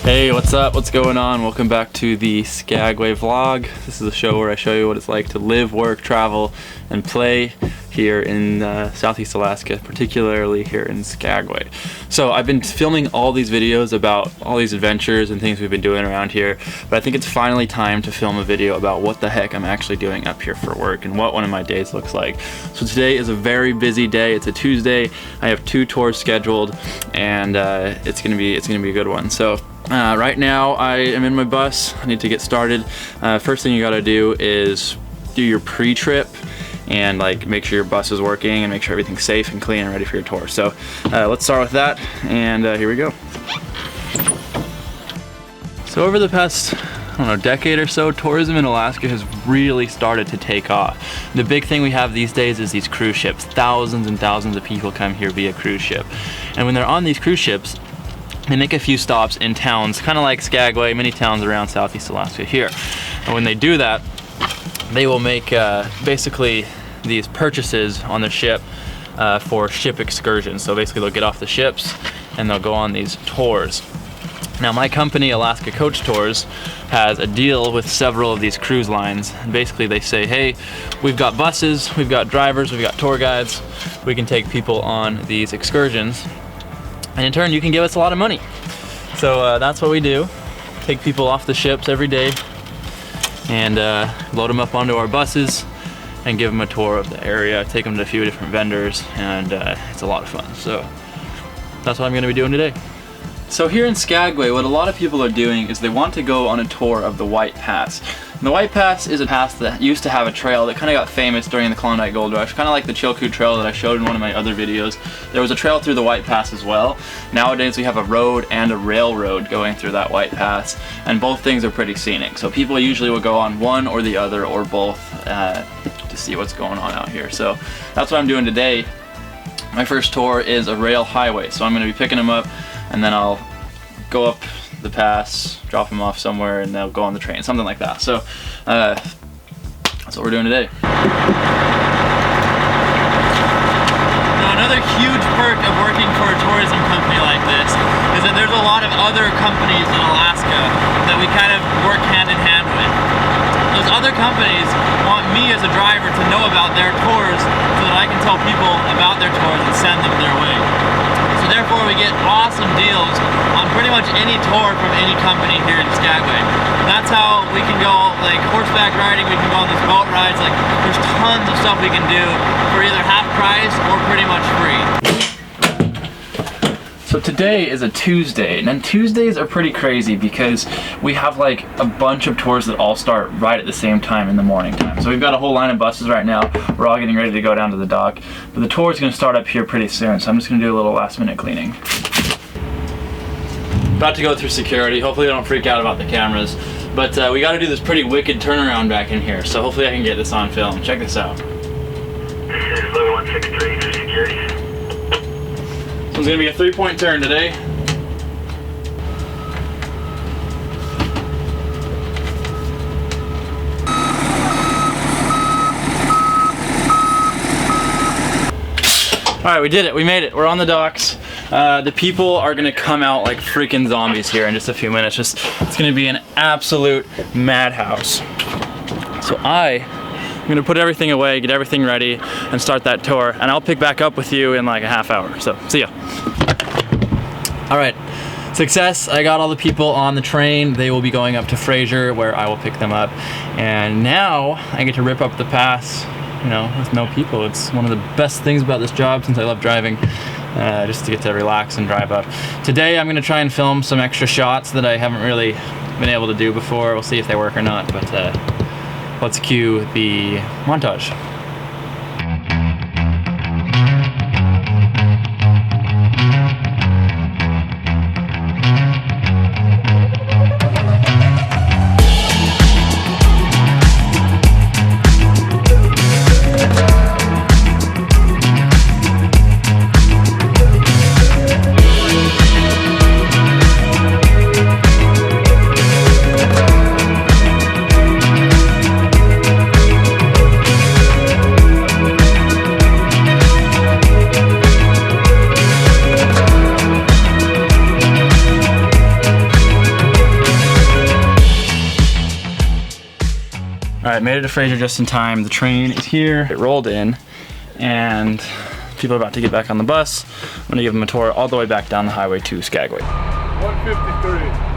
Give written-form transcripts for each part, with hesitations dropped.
Hey, what's up? What's going on? Welcome back to the Skagway vlog. This is a show where I show you what it's like to live, work, travel, and play here in Southeast Alaska, particularly here in Skagway. So I've been filming all these videos about all these adventures and things we've been doing around here, but I think it's finally time to film a video about what the heck I'm actually doing up here for work and what one of my days looks like. So today is a very busy day. It's a Tuesday. I have 2 tours scheduled, and it's gonna be a good one. So right now I am in my bus. I need to get started. First thing you gotta do is do your pre-trip and like make sure your bus is working and make sure everything's safe and clean and ready for your tour. So let's start with that, and here we go. So over the past, I don't know, decade or so, tourism in Alaska has really started to take off. The big thing we have these days is these cruise ships. Thousands and thousands of people come here via cruise ship. And when they're on these cruise ships, they make a few stops in towns, kind of like Skagway, many towns around Southeast Alaska here. And when they do that, they will make basically these purchases on the ship for ship excursions. So basically they'll get off the ships and they'll go on these tours. Now my company, Alaska Coach Tours, has a deal with several of these cruise lines. And basically they say, hey, we've got buses, we've got drivers, we've got tour guides, we can take people on these excursions. And in turn, you can give us a lot of money. So that's what we do. Take people off the ships every day and load them up onto our buses and give them a tour of the area, take them to a few different vendors, and it's a lot of fun. So that's what I'm gonna be doing today. So here in Skagway, what a lot of people are doing is they want to go on a tour of the White Pass. And the White Pass is a pass that used to have a trail that kind of got famous during the Klondike Gold Rush, kind of like the Chilkoot Trail that I showed in one of my other videos. There was a trail through the White Pass as well. Nowadays we have a road and a railroad going through that White Pass, and both things are pretty scenic. So people usually will go on one or the other or both to see what's going on out here. So that's what I'm doing today. My first tour is a rail highway, so I'm going to be picking them up and then I'll go up the pass, drop them off somewhere, and they'll go on the train, something like that. So that's what we're doing today. Now, another huge perk of working for a tourism company like this is that there's a lot of other companies in Alaska that we kind of work hand in hand with. Those other companies want me as a driver to know about their tours so that I can tell people about their tours and send them their way. So therefore we get awesome deals on pretty much any tour from any company here in Skagway. And that's how we can go like horseback riding, we can go on these boat rides, like there's tons of stuff we can do for either half price or pretty much free. So today is a Tuesday, and Tuesdays are pretty crazy because we have like a bunch of tours that all start right at the same time in the morning time. So we've got a whole line of buses right now. We're all getting ready to go down to the dock, but the tour is going to start up here pretty soon, so I'm just going to do a little last minute cleaning. About to go through security. Hopefully I don't freak out about the cameras, but we got to do this pretty wicked turnaround back in here, so hopefully I can get this on film. Check this out. This is 1163 for security. It's going to be a 3-point turn today. Alright, we did it. We made it. We're on the docks. The people are going to come out like freaking zombies here in just a few minutes. It's going to be an absolute madhouse. So I'm going to put everything away, get everything ready, and start that tour. And I'll pick back up with you in like a half hour. So, see ya. Alright, success. I got all the people on the train. They will be going up to Fraser where I will pick them up. And now I get to rip up the pass, you know, with no people. It's one of the best things about this job since I love driving, just to get to relax and drive up. Today I'm going to try and film some extra shots that I haven't really been able to do before. We'll see if they work or not, but let's cue the montage. right, made it to Fraser just in time. The train is here. It rolled in, and people are about to get back on the bus. I'm gonna give them a tour all the way back down the highway to Skagway. 153.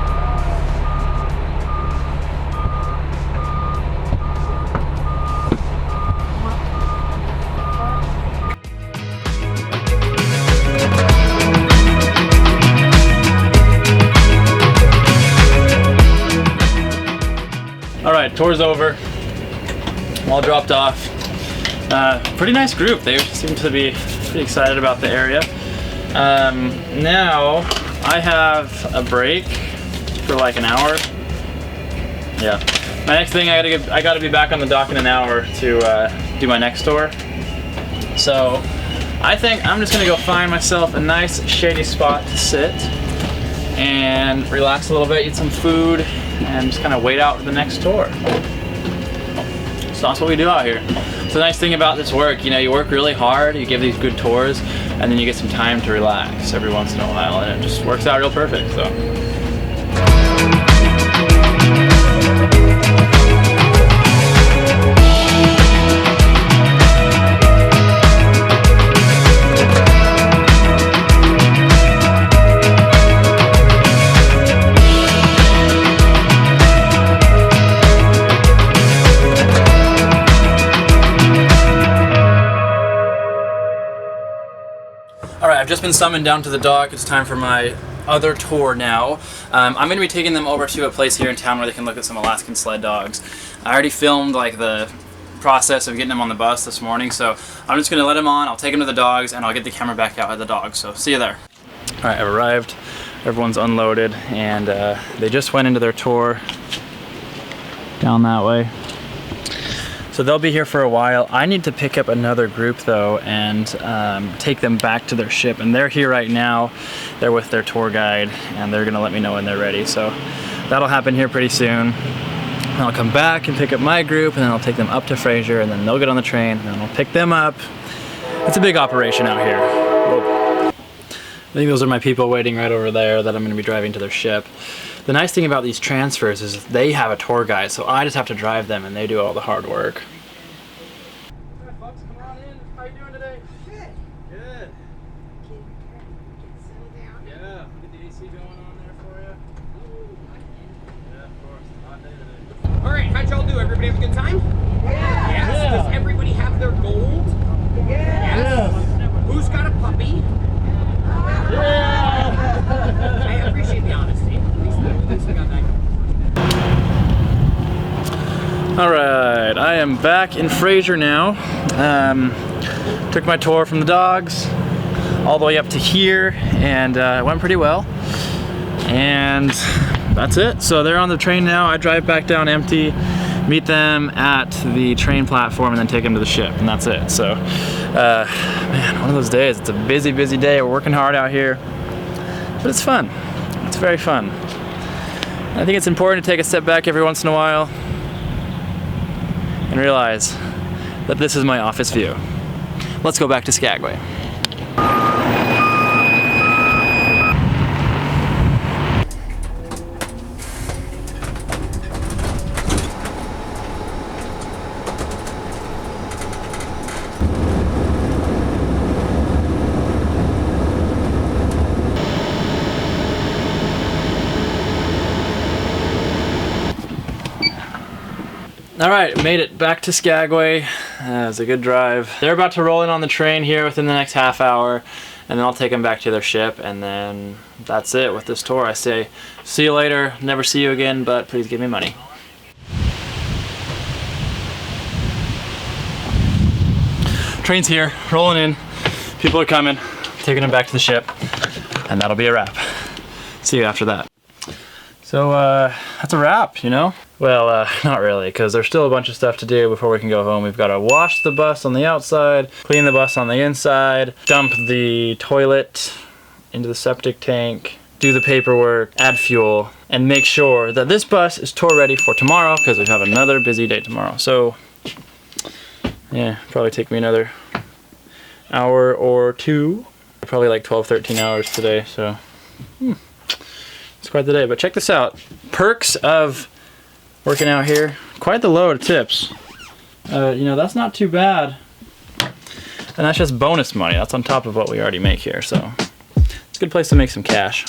All right, tour's over. I'm all dropped off. Pretty nice group. They seem to be pretty excited about the area. Now I have a break for like an hour. Yeah. My next thing, I gotta be back on the dock in an hour to do my next tour. So I think I'm just gonna go find myself a nice shady spot to sit and relax a little bit, eat some food, and just kind of wait out for the next tour. So that's what we do out here. So the nice thing about this work, you know, you work really hard, you give these good tours, and then you get some time to relax every once in a while, and it just works out real perfect. So. Alright, I've just been summoned down to the dock. It's time for my other tour now. I'm going to be taking them over to a place here in town where they can look at some Alaskan sled dogs. I already filmed like the process of getting them on the bus this morning, so I'm just going to let them on, I'll take them to the dogs, and I'll get the camera back out at the dogs. So see you there. Alright, I've arrived. Everyone's unloaded, and they just went into their tour down that way. So they'll be here for a while. I need to pick up another group though and take them back to their ship. And they're here right now. They're with their tour guide and they're gonna let me know when they're ready. So that'll happen here pretty soon. And I'll come back and pick up my group, and then I'll take them up to Fraser, and then they'll get on the train, and then I'll pick them up. It's a big operation out here. Whoa. I think those are my people waiting right over there that I'm gonna be driving to their ship. The nice thing about these transfers is they have a tour guide, so I just have to drive them and they do all the hard work. Alright folks, come on in. How you doing today? Good. Good. Get settled down. Yeah, get the AC going on there for you. Yeah, of course. It's a hot day today. Alright, how'd y'all do? Everybody have a good time? Yeah. Yes? Yeah. Does everybody have their gold? Yeah. Yes. Who's got a puppy? Yeah. I appreciate the honesty. Alright, I am back in Fraser now. Took my tour from the dogs all the way up to here, and it went pretty well. And that's it. So they're on the train now. I drive back down empty, meet them at the train platform, and then take them to the ship, and that's it. So, man, one of those days. It's a busy, busy day. We're working hard out here, but it's fun. It's very fun. I think it's important to take a step back every once in a while and realize that this is my office view. Let's go back to Skagway. Alright, made it back to Skagway. It was a good drive. They're about to roll in on the train here within the next half hour, and then I'll take them back to their ship, and then that's it with this tour. I say, see you later, never see you again, but please give me money. Train's here, rolling in. People are coming, taking them back to the ship, and that'll be a wrap. See you after that. So that's a wrap, you know? Well, not really, because there's still a bunch of stuff to do before we can go home. We've got to wash the bus on the outside, clean the bus on the inside, dump the toilet into the septic tank, do the paperwork, add fuel, and make sure that this bus is tour ready for tomorrow, because we have another busy day tomorrow. So, yeah, probably take me another hour or two. Probably like 12, 13 hours today, so it's quite the day. But check this out. Perks of working out here. Quite the load of tips. You know, that's not too bad. And that's just bonus money. That's on top of what we already make here, so it's a good place to make some cash.